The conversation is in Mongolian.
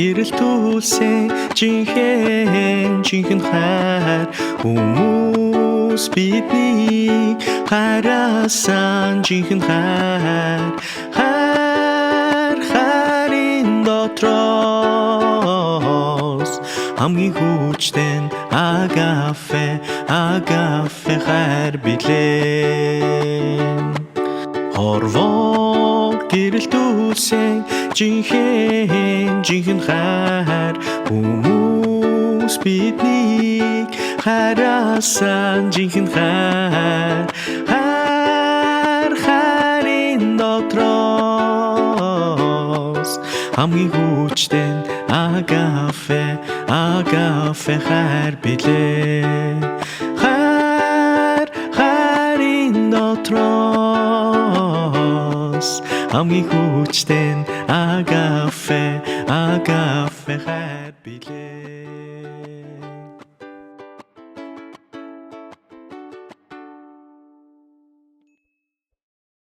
гэрэл түлсэн жинхэнэ хайр хүмүүс бидний харасан жинхэнэ хайрын дотроос хамгийн хүчтэй агафе хайр билээ. Хорвоо гэрэл түлсэн жинхэнэ хайр хүмүүс биднийг харасан жинхэнэ хайрын дотроос хамгийн хүчтэй агафе хайр билээ. Хайрын дотроос хамгийн хүчтэй агафе хайр билээ.